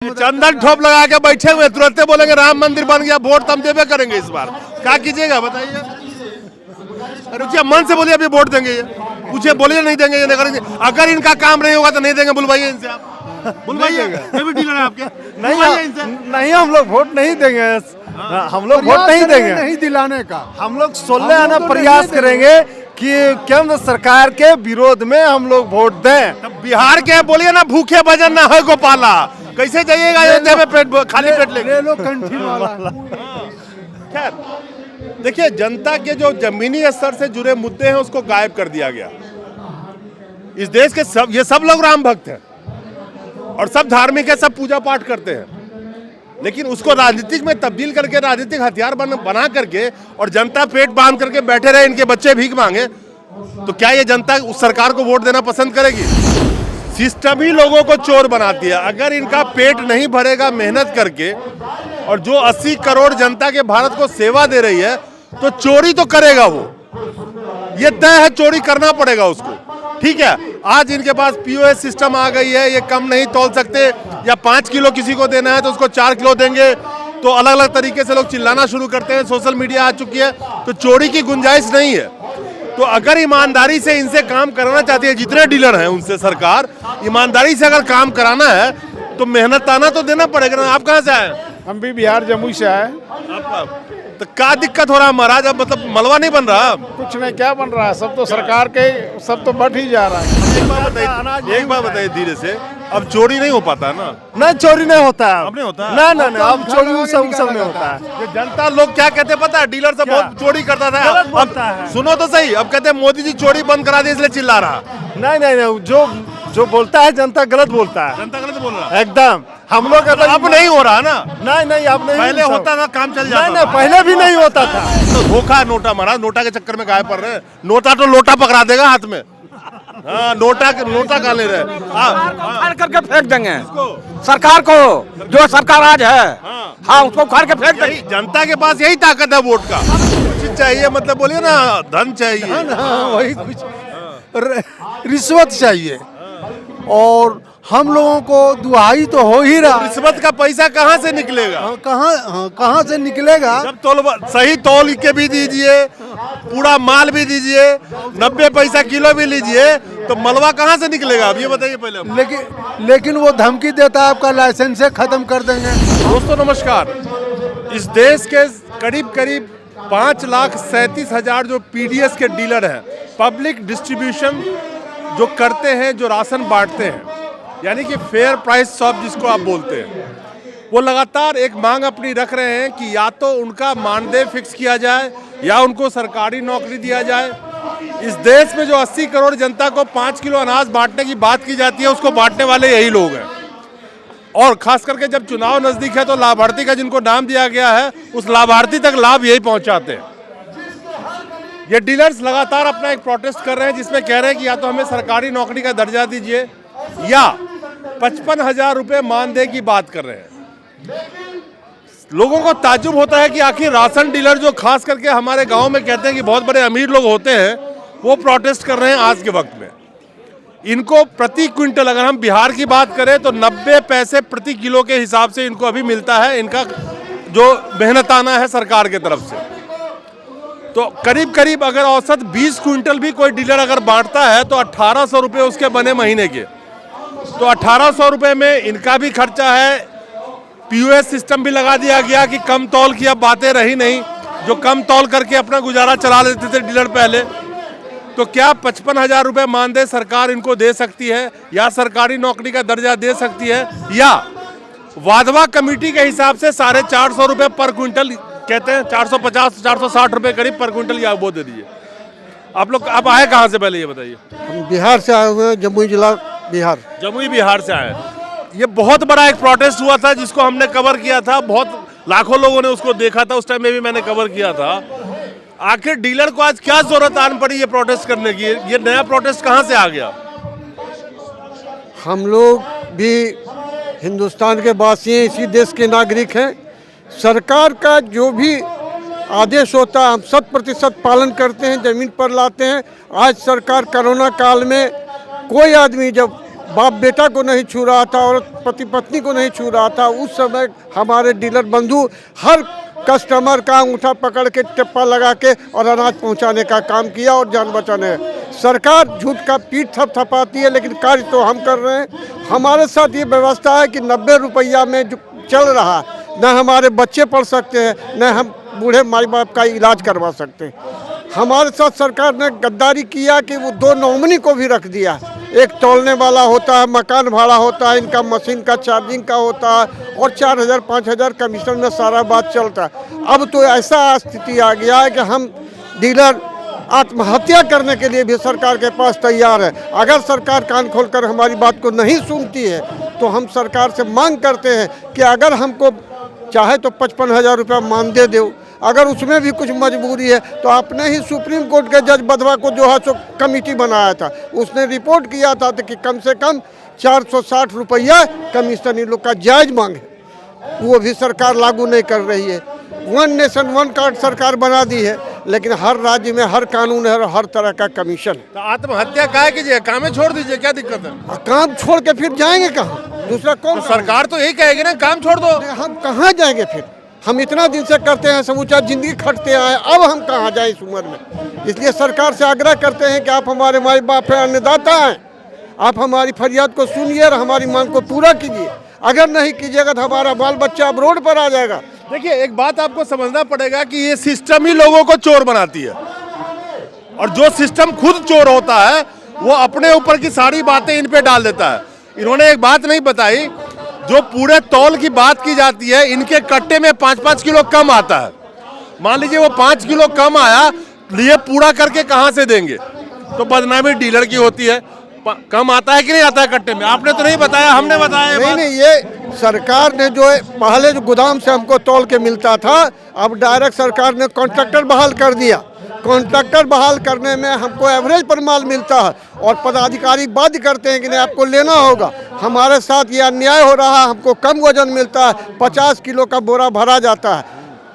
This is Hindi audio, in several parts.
चंदन ठोप लगा के बैठे हुए तुरंत बोलेंगे राम मंदिर बन गया, वोट तो हम देवे करेंगे इस बार। क्या कीजिएगा बताइए? रुचिया मन से बोलिए अभी वोट देंगे, ये पूछिए, बोलिए नहीं देंगे, ये नहीं करेंगे। अगर इनका काम नहीं होगा तो नहीं देंगे। बुलवाइए इनसे, आप बुलवाइए। ये भी डीलर है आपके? नहीं, हम लोग वोट नहीं देंगे। हम लोग वोट नहीं देंगे, नहीं दिलाने का। हम लोग 16 आना प्रयास करेंगे कि केंद्र सरकार के विरोध में हम लोग वोट दें। तब बिहार के बोलिए ना, भूखे भजन ना है गोपाला, कैसे जाइएगा अयोध्या में पेट खाली पेट लेके? कंठीन वाला। खैर देखिए, जनता के जो जमीनी स्तर से जुड़े मुद्दे हैं उसको गायब कर दिया गया। इस देश के सब लोग राम भक्त हैं और सब धार्मिक है, सब पूजा पाठ करते हैं, लेकिन उसको राजनीतिक में तब्दील करके राजनीतिक हथियार बना करके और जनता पेट बांध करके बैठे रहे, इनके बच्चे भीख मांगे, तो क्या ये जनता उस सरकार को वोट देना पसंद करेगी? सिस्टम ही लोगों को चोर बनाती है। अगर इनका पेट नहीं भरेगा मेहनत करके, और जो 80 करोड़ जनता के भारत को सेवा दे रही है, तो चोरी तो करेगा वो, ये तय है, चोरी करना पड़ेगा उसको। ठीक है, आज इनके पास पीओएस सिस्टम आ गई है, ये कम नहीं तौल सकते, या 5 किलो किसी को देना है तो उसको 4 किलो देंगे, तो अलग अलग तरीके से लोग चिल्लाना शुरू करते हैं। सोशल मीडिया आ चुकी है, तो चोरी की गुंजाइश नहीं है। तो अगर ईमानदारी से इनसे काम कराना चाहती है, जितने डीलर हैं उनसे सरकार ईमानदारी से अगर काम कराना है तो मेहनताना तो देना पड़ेगा ना। आप कहाँ से आए? हम भी बिहार जमुई से आए। तो क्या दिक्कत हो रहा है महाराज? अब मतलब मलबा नहीं बन रहा? कुछ नहीं, क्या बन रहा है, सब तो सरकार के, सब तो बढ़ ही जा रहा है। एक बात बताइए धीरे से, अब चोरी नहीं हो पाता है ना? नहीं, चोरी नहीं होता है, अब नहीं होता है? ना, अब चोरी सब नहीं होता है। ये जनता लोग क्या कहते हैं पता है? डीलर से बहुत चोरी करता था, अब सुनो तो सही, अब कहते हैं मोदी जी चोरी बंद करा दिए इसलिए चिल्ला रहा। नहीं, जो बोलता है जनता गलत बोलता है, जनता गलत बोल रहा है एकदम। हम लोग अब नहीं हो रहा ना? नहीं, अब नहीं। पहले होता था, काम चल जाता। नहीं, पहले भी नहीं होता था। तो धोखा है नोटा महाराज, नोटा के चक्कर में गायब पड़ रहे हैं। नोटा तो लोटा पकड़ा देगा हाथ में। हाँ, नोटा का ले रहे हैं। उखाड़ करके फेंक देंगे सरकार को, जो सरकार आज है। हाँ, उसको उखाड़ के फेंक देंगे। जनता के पास यही ताकत है वोट का। कुछ चाहिए, मतलब बोलिए ना, धन चाहिए, वही कुछ रिश्वत चाहिए, और हम लोगों को दुहाई तो हो ही रहा। रिश्वत का पैसा कहाँ से निकलेगा? कहाँ से निकलेगा? जब सही तौल के भी दीजिए, पूरा माल भी दीजिए, 90 पैसा किलो भी लीजिए, तो मलबा कहाँ से निकलेगा? अब ये बताइए पहले। लेकिन वो धमकी देता है आपका लाइसेंस खत्म कर देंगे। दोस्तों नमस्कार। इस देश के करीब 5,37,000 जो पीडीएस के डीलर हैं, पब्लिक डिस्ट्रीब्यूशन जो करते हैं, जो राशन बांटते हैं, यानी कि फेयर प्राइस शॉप जिसको आप बोलते हैं, वो लगातार एक मांग अपनी रख रहे हैं कि या तो उनका मानदेय फिक्स किया जाए या उनको सरकारी नौकरी दिया जाए। इस देश में जो 80 करोड़ जनता को 5 किलो अनाज बांटने की बात की जाती है, उसको बांटने वाले यही लोग हैं। और खास करके जब चुनाव नजदीक है तो लाभार्थी का जिनको नाम दिया गया है, उस लाभार्थी तक लाभ यही पहुंचाते हैं। ये डीलर्स लगातार अपना एक प्रोटेस्ट कर रहे हैं, जिसमें कह रहे हैं कि या तो हमें सरकारी नौकरी का दर्जा दीजिए, या 55,000 रुपये मानदेय की बात कर रहे हैं। लोगों को ताज्जुब होता है कि आखिर राशन डीलर, जो खास करके हमारे गांव में कहते हैं कि बहुत बड़े अमीर लोग होते हैं, वो प्रोटेस्ट कर रहे हैं आज के वक्त में। इनको प्रति क्विंटल, अगर हम बिहार की बात करें तो 90 पैसे प्रति किलो के हिसाब से इनको अभी मिलता है, इनका जो मेहनताना है सरकार की तरफ से। तो करीब अगर औसत 20 क्विंटल भी कोई डीलर अगर बांटता है तो 1800 रुपये उसके बने महीने के। तो 1800 रुपये में इनका भी खर्चा है, पीओएस सिस्टम भी लगा दिया गया कि कम तौल की अब बातें रही नहीं, जो कम तौल करके अपना गुजारा चला लेते थे डीलर पहले। तो क्या 55,000 रुपये मानदेय सरकार इनको दे सकती है, या सरकारी नौकरी का दर्जा दे सकती है, या वाधवा कमेटी के हिसाब से 450 रुपये पर क्विंटल, कहते हैं 450-460 रुपये करीब पर क्विंटल, या वो दे दीजिए। आप आए कहाँ से, पहले ये बताइए? हम बिहार से आए हुए हैं, जमुई जिला बिहार। जमुई बिहार से आए। ये बहुत बड़ा एक प्रोटेस्ट हुआ था जिसको हमने कवर किया था, बहुत लाखों लोगों ने उसको देखा था, उस टाइम में भी मैंने कवर किया था। आखिर डीलर को आज क्या जरूरत आन पड़ी ये प्रोटेस्ट करने की? ये नया प्रोटेस्ट कहाँ से आ गया? हम लोग भी हिंदुस्तान के वासी हैं, इसी देश के नागरिक हैं। सरकार का जो भी आदेश होता है हम 100% पालन करते हैं, ज़मीन पर लाते हैं। आज सरकार कोरोना काल में कोई आदमी जब बाप बेटा को नहीं छू रहा था, औरत पति पत्नी को नहीं छू रहा था, उस समय हमारे डीलर बंधु हर कस्टमर का अंगूठा पकड़ के टिप्पा लगा के और अनाज पहुंचाने का काम किया और जान बचाने। सरकार झूठ का पीठ थपथपाती है, लेकिन कार्य तो हम कर रहे हैं। हमारे साथ ये व्यवस्था है कि 90 रुपया में जो चल रहा, न हमारे बच्चे पढ़ सकते हैं, न हम बूढ़े माई बाप का इलाज करवा सकते हैं। हमारे साथ सरकार ने गद्दारी किया कि वो 2 नॉमिनी को भी रख दिया। एक तौलने वाला होता है, मकान भाड़ा होता है, इनका मशीन का चार्जिंग का होता है, और 4000-5000 कमीशन में सारा बात चलता है। अब तो ऐसा स्थिति आ गया है कि हम डीलर आत्महत्या करने के लिए भी सरकार के पास तैयार है। अगर सरकार कान खोलकर हमारी बात को नहीं सुनती है तो हम सरकार से मांग करते हैं कि अगर हमको चाहे तो 55,000 रुपया मानदेय दो, अगर उसमें भी कुछ मजबूरी है तो आपने ही सुप्रीम कोर्ट के जज बधवा को जो है सो कमेटी बनाया था, उसने रिपोर्ट किया था कि कम से कम 460 रुपया कमीशन इन लोग का जायज मांगे, वो भी सरकार लागू नहीं कर रही है। 1 नेशन 1 कार्ड सरकार बना दी है, लेकिन हर राज्य में हर कानून है और हर तरह का कमीशन। तो आत्महत्या काहे कीजिए, काम में छोड़ दीजिए, क्या दिक्कत है? काम छोड़ के फिर जाएंगे कहाँ? दूसरा कौन? तो सरकार तो यही कहेगी ना, काम छोड़ दो। हम कहाँ जाएंगे फिर? हम इतना दिन से करते हैं, समूचा जिंदगी खटते आए, अब हम कहाँ जाएं इस उम्र में? इसलिए सरकार से आग्रह करते हैं कि आप हमारे माई बाप हैं, अन्नदाता हैं, आप हमारी फरियाद को सुनिए और हमारी मांग को पूरा कीजिए। अगर नहीं कीजिएगा तो हमारा बाल बच्चा अब रोड पर आ जाएगा। देखिए, एक बात आपको समझना पड़ेगा कि ये सिस्टम ही लोगों को चोर बनाती है, और जो सिस्टम खुद चोर होता है वो अपने ऊपर की सारी बातें इन पे डाल देता है। इन्होंने एक बात नहीं बताई, जो पूरे तौल की बात की जाती है, इनके कट्टे में 5-5 किलो कम आता है। मान लीजिए वो 5 किलो कम आया, ये पूरा करके कहाँ से देंगे? तो बदनामी डीलर की होती है। कम आता है कि नहीं आता है कट्टे में? आपने तो नहीं बताया, हमने बताया। नहीं, ये सरकार ने जो है, पहले जो गोदाम से हमको तौल के मिलता था, अब डायरेक्ट सरकार ने कॉन्ट्रैक्टर बहाल कर दिया। कॉन्ट्रैक्टर बहाल करने में हमको एवरेज पर माल मिलता है और पदाधिकारी बाध्य करते हैं कि नहीं आपको लेना होगा। हमारे साथ ये अन्याय हो रहा है, हमको कम वजन मिलता है, 50 किलो का बोरा भरा जाता है,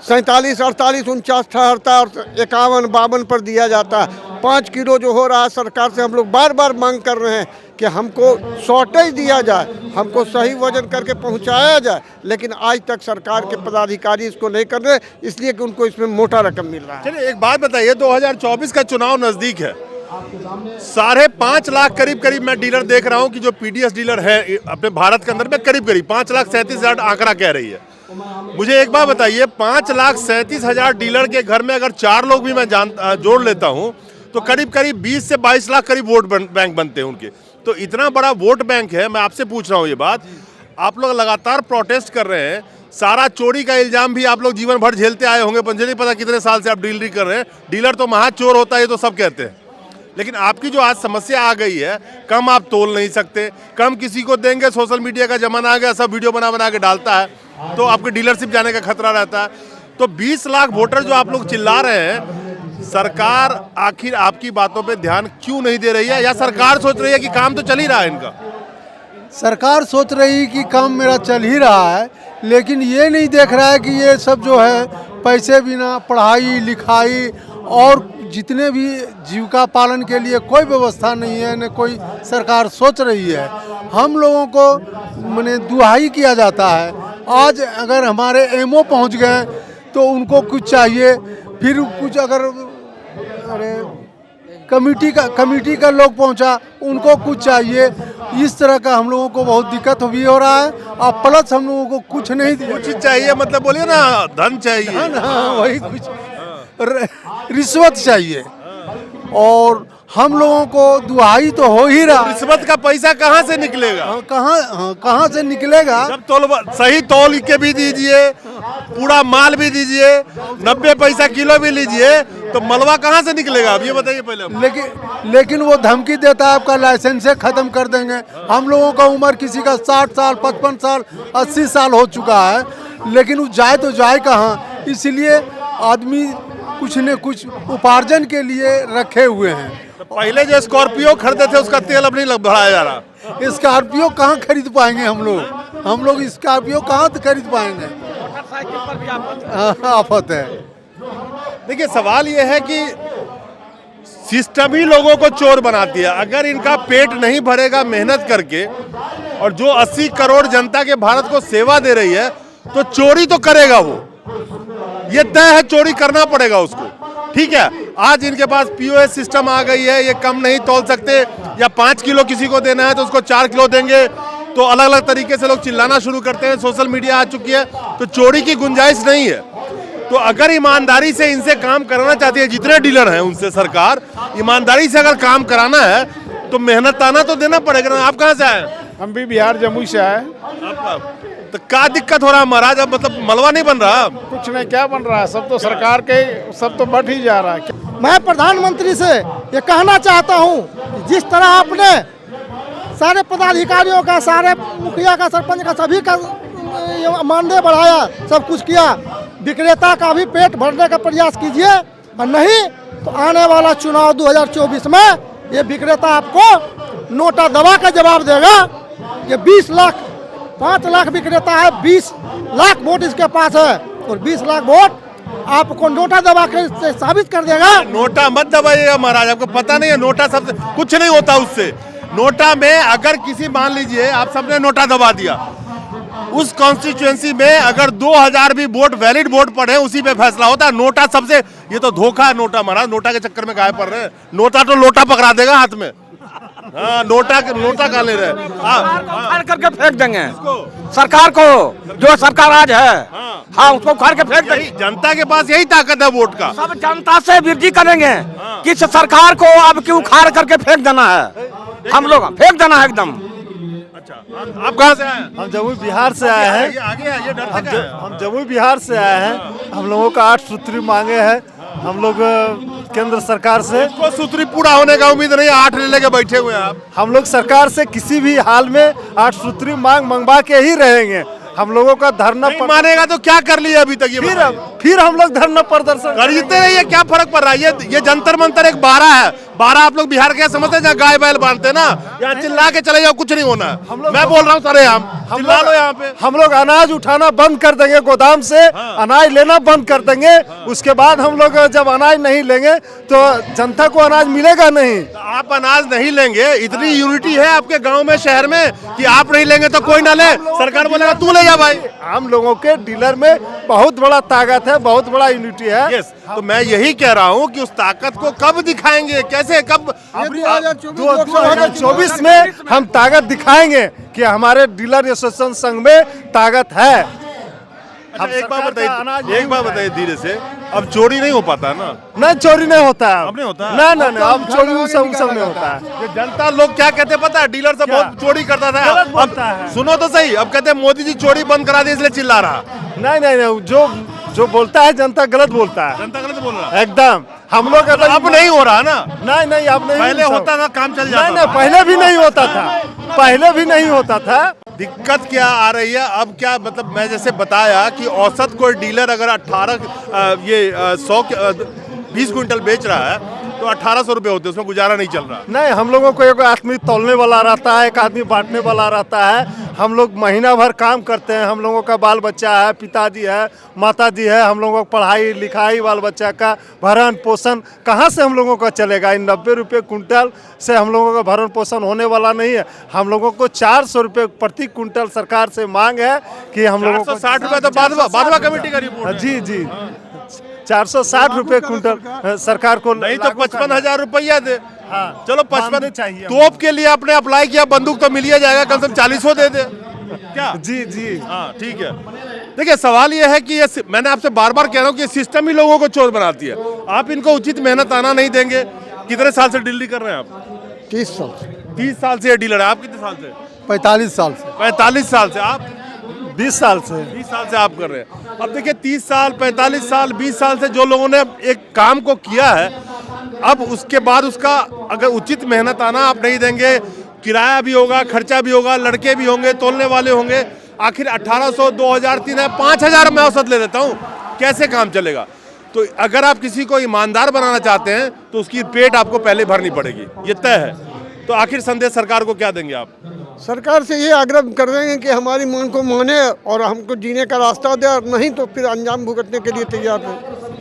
47, 48, 49 ठहरता है और 51, 52 पर दिया जाता है। 5 किलो जो हो रहा है, सरकार से हम लोग बार बार मांग कर रहे हैं कि हमको शॉर्टेज दिया जाए, हमको सही वजन करके पहुंचाया जाए, लेकिन आज तक सरकार के पदाधिकारी इसको नहीं कर रहे, इसलिए कि उनको इसमें मोटा रकम मिल रहा है। चलिए एक बात बताइए, 2024 का चुनाव नजदीक है, 5.5 लाख करीब मैं डीलर देख रहा हूं कि जो पीडीएस डीलर है अपने भारत के अंदर में, करीब 5,37,000 आंकड़ा कह रही है। मुझे एक बात बताइए, 5,37,000 डीलर के घर में अगर 4 लोग भी मैं जोड़ लेता हूं तो करीब 20 से 22 लाख करीब वोट बैंक बनते हैं उनके। तो इतना बड़ा वोट बैंक है। मैं आपसे पूछ रहा हूं ये बात, आप लोग लगातार प्रोटेस्ट कर रहे हैं, सारा चोरी का इल्जाम भी आप लोग जीवन भर झेलते आए होंगे, मुझे नहीं पता कितने साल से आप डीलरी कर रहे हैं। डीलर तो महा चोर होता है, ये तो सब कहते हैं, लेकिन आपकी जो आज समस्या आ गई है, कम आप तोल नहीं सकते, कम किसी को देंगे, सोशल मीडिया का जमाना आ गया, सब वीडियो बना के डालता है, तो आपके डीलरशिप जाने का खतरा रहता है। तो 20 लाख वोटर जो आप लोग चिल्ला रहे हैं, सरकार आखिर आपकी बातों पे ध्यान क्यों नहीं दे रही है? या सरकार सोच रही है कि काम तो चल ही रहा है इनका? सरकार सोच रही कि काम मेरा चल ही रहा है, लेकिन ये नहीं देख रहा है कि ये सब जो है पैसे बिना पढ़ाई लिखाई और जितने भी जीविका पालन के लिए कोई व्यवस्था नहीं है, न कोई सरकार सोच रही है। हम लोगों को माने दुहाई किया जाता है। आज अगर हमारे एमओ पहुंच गए तो उनको कुछ चाहिए, फिर कुछ अगर अरे कमिटी का लोग पहुंचा, उनको कुछ चाहिए। इस तरह का हम लोगों को बहुत दिक्कत भी हो रहा है, और प्लस हम लोगों को कुछ नहीं दिया। कुछ चाहिए मतलब बोलिए ना, धन चाहिए। हाँ, वही कुछ रिश्वत चाहिए, और हम लोगों को दुहाई तो हो ही रहा। रिश्वत का पैसा कहाँ से निकलेगा? कहाँ से निकलेगा? जब तोल सही तौल के भी दीजिए, पूरा माल भी दीजिए, 90 पैसा किलो भी लीजिए, तो मलबा कहाँ से निकलेगा? अब ये बताइए पहले। लेकिन वो धमकी देता है आपका लाइसेंस खत्म कर देंगे। हम लोगों का उम्र किसी का 60 साल, 55 साल, 80 साल हो चुका है, लेकिन वो जाए तो जाए कहाँ? इसलिए आदमी कुछ न कुछ उपार्जन के लिए रखे हुए हैं। तो पहले जो स्कॉर्पियो खरीदे थे उसका तेल अब नहीं बढ़ाया जा रहा। स्कॉर्पियो कहाँ खरीद पाएंगे हम लोग स्कॉर्पियो कहाँ खरीद पाएंगे? आफत है। देखिए, सवाल ये है कि सिस्टम ही लोगों को चोर बनाती है। अगर इनका पेट नहीं भरेगा मेहनत करके, और जो 80 करोड़ जनता के भारत को सेवा दे रही है, तो चोरी तो करेगा वो, ये तय है, चोरी करना पड़ेगा उसको। ठीक है, आज इनके पास पीओएस सिस्टम आ गई है, ये कम नहीं तोल सकते, या 5 किलो किसी को देना है तो उसको 4 किलो देंगे, तो अलग अलग तरीके से लोग चिल्लाना शुरू करते हैं। सोशल मीडिया आ चुकी है, तो चोरी की गुंजाइश नहीं है। तो अगर ईमानदारी से इनसे काम कराना चाहती है, जितने डीलर हैं उनसे सरकार ईमानदारी से अगर काम कराना है, तो मेहनताना तो देना पड़ेगा ना। आप कहाँ से आए? हम भी बिहार जमुई से आए। आपका तो क्या दिक्कत हो रहा है महाराज? अब मतलब मलबा नहीं बन रहा? कुछ नहीं, क्या बन रहा है, सब तो सरकार के, सब तो बढ़ ही जा रहा है। मैं प्रधानमंत्री से ये कहना चाहता हूँ, जिस तरह आपने सारे पदाधिकारियों का, सारे मुखिया का, सरपंच का, सभी का मानदेय बढ़ाया, सब कुछ किया, विक्रेता का भी पेट भरने का प्रयास कीजिए, और नहीं तो आने वाला चुनाव 2024 में ये विक्रेता आपको नोटा दबा का जवाब देगा। ये 20 लाख 5 लाख विक्रेता है, 20 लाख वोट इसके पास है, और 20 लाख वोट आपको नोटा दबा के साबित कर देगा। नोटा मत दबाइएगा महाराज, आपको पता नहीं है नोटा सबसे कुछ नहीं होता उससे। नोटा में अगर किसी, मान लीजिए आप सबने नोटा दबा दिया, उस कॉन्स्टिट्यूएंसी में अगर 2000 भी वोट वैलिड वोट पड़े, उसी पे फैसला होता है। नोटा सबसे, ये तो धोखा है नोटा महाराज, नोटा के चक्कर में गाय पड़ रहे हैं। नोटा तो लोटा पकड़ा देगा हाथ में। हाँ, नोटा कहाँ ले रहे हैं? उखाड़ करके फेंक देंगे सरकार को, जो सरकार आज है। हाँ, उसको उखाड़ के फेंक देंगे। जनता के पास यही ताकत है वोट का। सब जनता से विरोधी करेंगे कि इस सरकार को अब क्यों उखाड़ करके फेंक देना है, हम लोग फेंक देना है एकदम। अच्छा, आप कहाँ से आए? हम जमुई बिहार से आए हैं। आगे आइए, डरते क्या है? हम जमुई बिहार से आए हैं। हम लोगों का 8 सूत्री मांगे हैं हम लोग केंद्र सरकार से। को सूत्री पूरा होने का उम्मीद नहीं है, 8 ले लेके बैठे हुए हैं आप। हम लोग सरकार से किसी भी हाल में 8 सूत्री मांग मंगवा के ही रहेंगे। हम लोगों का धरना नहीं मानेगा तो क्या कर लिया अभी तक? ये फिर हम लोग धरना प्रदर्शन खरीदते रहिए, क्या फर्क पड़ रहा है? ये जंतर मंतर एक 12 है। 12 आप लोग बिहार के समझते हैं, जहाँ गाय बैल बांधते हैं ना, यहाँ चिल्ला के चले जाओ, कुछ नहीं होना है। मैं बोल रहा हूँ सर, हम चिल्ला लो यहाँ पे। हम लोग अनाज उठाना बंद कर देंगे, गोदाम से अनाज लेना बंद कर देंगे। उसके बाद हम लोग जब अनाज नहीं लेंगे तो जनता को अनाज मिलेगा नहीं। आप अनाज नहीं लेंगे, इतनी यूनिटी है आपके गांव में, शहर में, कि आप नहीं लेंगे तो कोई ना ले, सरकार बोलेगा तू ले जा भाई। आम लोगों के डीलर में बहुत बड़ा ताकत है, बहुत बड़ा यूनिटी है। यस, तो मैं यही कह रहा हूँ कि उस ताकत को कब दिखाएंगे, कैसे, कब? 2024 में हम ताकत दिखाएंगे कि हमारे डीलर एसोसिएशन संघ में ताकत है। अच्छा, एक बात बताइए धीरे से, अब चोरी नहीं हो पाता है ना? नहीं, चोरी नहीं होता है। अब नहीं होता है? ना, अब चोरी उस सब नहीं होता है। ये जनता लोग क्या कहते पता है? डीलर से बहुत चोरी करता था। अब सुनो तो सही, अब कहते हैं मोदी जी चोरी बंद करा दी इसलिए चिल्ला रहा। नहीं, जो बोलता है जनता गलत बोलता है। जनता गलत बोल रहा है एकदम। हम लोग अब नहीं हो रहा ना? नहीं, अब नहीं। पहले होता था, काम चल जाता। नहीं, पहले भी नहीं होता था, पहले भी नहीं होता था। दिक्कत क्या आ रही है अब? क्या मतलब, मैं जैसे बताया कि औसत कोई डीलर अगर 20 क्विंटल बेच रहा है तो 1800 रुपए होते हैं, उसमें गुजारा नहीं चल रहा। नहीं, हम लोगों को एक आदमी तौलने वाला रहता है, एक आदमी बांटने वाला रहता है। हम लोग महीना भर काम करते हैं। हम लोगों का बाल बच्चा है, पिताजी है, माताजी है। हम लोगों को पढ़ाई लिखाई, बाल बच्चा का भरण पोषण कहाँ से हम लोगों का चलेगा? इन 90 रुपये कुंटल से हम लोगों का भरण पोषण होने वाला नहीं है। हम लोगों को 400 रुपये प्रति कुंटल सरकार से मांग है कि हम लोगों को 60 रुपये तो बादवा कमेटी का रिपोर्ट है। जी 460 रुपये कुंटल सरकार को। नहीं तो 55,000 रुपया दे। हाँ, चलो 55 चाहिए। तोप के लिए आपने अप्लाई किया, बंदूक तो मिल ही जाएगा, कम से कम 40 दे दे। क्या? जी हाँ, ठीक है। देखिए, सवाल ये है कि ये, मैंने आपसे बार बार कह रहा हूँ कि सिस्टम ही लोगों को चोर बनाती है। आप इनको उचित मेहनत आना नहीं देंगे। कितने साल से डीलर कर रहे हैं आप? 30 साल। 30 साल से डीलर है। आप कितने साल से? 45 साल से। 45 साल से। आप 20 साल से। 20 साल से आप कर रहे हैं। अब देखिए, 30 साल, 45 साल, 20 साल से जो लोगों ने एक काम को किया है, अब उसके बाद उसका अगर उचित मेहनत आना आप नहीं देंगे, किराया भी होगा, खर्चा भी होगा, लड़के भी होंगे, तोलने वाले होंगे, आखिर 1800, 2000, 3000, 5000 मैं औसत ले लेता हूँ, कैसे काम चलेगा? तो अगर आप किसी को ईमानदार बनाना चाहते हैं तो उसकी पेट आपको पहले भरनी पड़ेगी, ये तय है। तो आखिर संदेश सरकार को क्या देंगे आप? सरकार से ये आग्रह कर देंगे कि हमारी मांग को माने और हमको जीने का रास्ता दे, और नहीं तो फिर अंजाम भुगतने के लिए तैयार हो।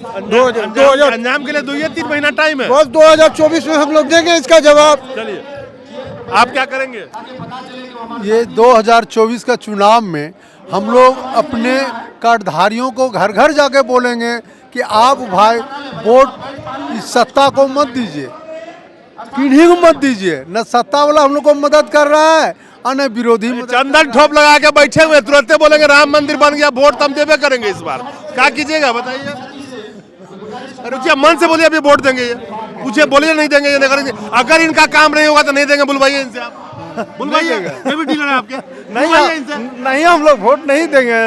अंजाम के लिए 2 या 3 महीना टाइम है। बस 2024 में हम लोग देंगे इसका जवाब। चलिए, आप क्या करेंगे? ये 2024 का चुनाव में हम लोग अपने कार्डधारियों को घर घर जाके बोलेंगे कि आप भाई वोट इस सत्ता को मत दीजिए, किन्हीं को मत दीजिए। न सत्ता वाला हम लोग को मदद कर रहा है और न विरोधी चंदन ठोप लगा के बैठे हुए, तुरंत बोलेंगे राम मंदिर बन गया, वोट हम देवे करेंगे इस बार। क्या कीजिएगा बताइए? रुचिया मन से बोलिए अभी वोट देंगे, ये पूछे बोलिए नहीं देंगे, ये नहीं करेंगे। अगर इनका काम नहीं होगा तो नहीं देंगे, बुलवाइए इनसे, आप बुलवाइए। ये भी डीलर है आपके, नहीं हम लोग वोट नहीं देंगे,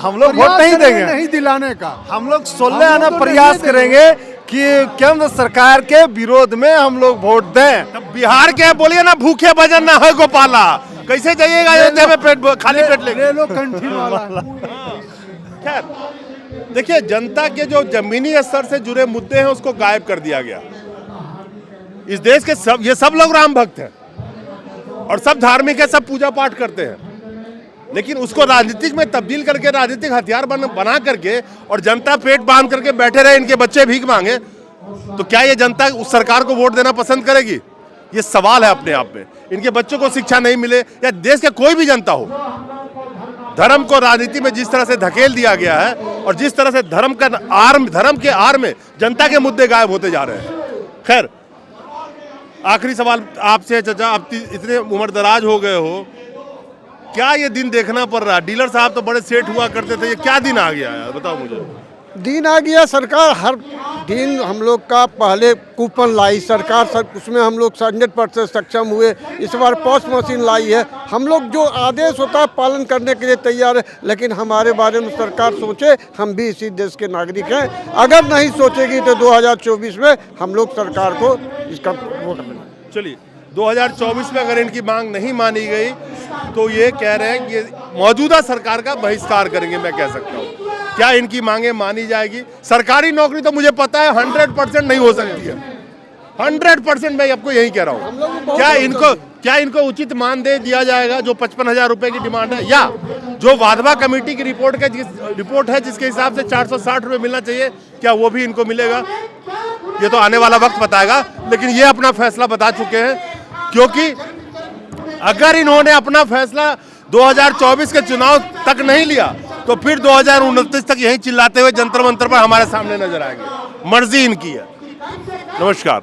हम लोग वोट नहीं देंगे, नहीं दिलाने का। हम लोग 16 आना प्रयास करेंगे कि केंद्र सरकार के विरोध में हम लोग वोट दें। तब बिहार के बोलिए ना, भूखे भजन ना है गोपाला, कैसे जाइएगा अयोध्या में पेट खाली पेट लेके? ले लो कंठी वाला। खैर देखिए, जनता के जो जमीनी स्तर से जुड़े मुद्दे हैं उसको गायब कर दिया गया। इस देश के ये सब लोग राम भक्त हैं और सब धार्मिक है, सब पूजा पाठ करते हैं, लेकिन उसको राजनीतिक में तब्दील करके राजनीतिक हथियार बना करके और जनता पेट बांध करके बैठे रहे, इनके बच्चे भीख मांगे, तो क्या ये जनता उस सरकार को वोट देना पसंद करेगी? ये सवाल है अपने आप में। इनके बच्चों को शिक्षा नहीं मिले या देश के कोई भी जनता हो, धर्म को राजनीति में जिस तरह से धकेल दिया गया है और जिस तरह से धर्म के आड़ में जनता के मुद्दे गायब होते जा रहे हैं। खैर, आखिरी सवाल आपसे चाचा, आप इतने उम्र दराज हो गए हो, क्या ये दिन देखना पड़ रहा है? डीलर साहब तो बड़े सेठ हुआ करते थे, ये क्या दिन आ गया है बताओ मुझे। दिन आ गया, सरकार हर दिन हम लोग का पहले कूपन लाई सरकार, उसमें हम लोग 100% सक्षम हुए। इस बार पॉस मशीन लाई है। हम लोग जो आदेश होता है पालन करने के लिए तैयार है, लेकिन हमारे बारे में सरकार सोचे, हम भी इसी देश के नागरिक हैं। अगर नहीं सोचेगी तो 2024 में हम लोग सरकार को इसका वोट देना। चलिए, 2024 में अगर इनकी मांग नहीं मानी गई तो ये कह रहे हैं कि मौजूदा सरकार का बहिष्कार करेंगे। मैं कह सकता हूँ, क्या इनकी मांगे मानी जाएगी? सरकारी नौकरी तो मुझे पता है 100% नहीं हो सकती है, 100% मैं आपको यही कह रहा हूँ। क्या इनको उचित मानदेय दिया जाएगा जो 55,000 रुपए की डिमांड है, या जो वाधवा कमेटी की रिपोर्ट है जिसके हिसाब से 460 रुपए मिलना चाहिए, क्या वो भी इनको मिलेगा? ये तो आने वाला वक्त बताएगा, लेकिन ये अपना फैसला बता चुके हैं। क्योंकि अगर इन्होंने अपना फैसला 2024 के चुनाव तक नहीं लिया तो फिर 2029 तक यहीं चिल्लाते हुए जंतर मंतर पर हमारे सामने नजर आएंगे। मर्जी इनकी है। नमस्कार।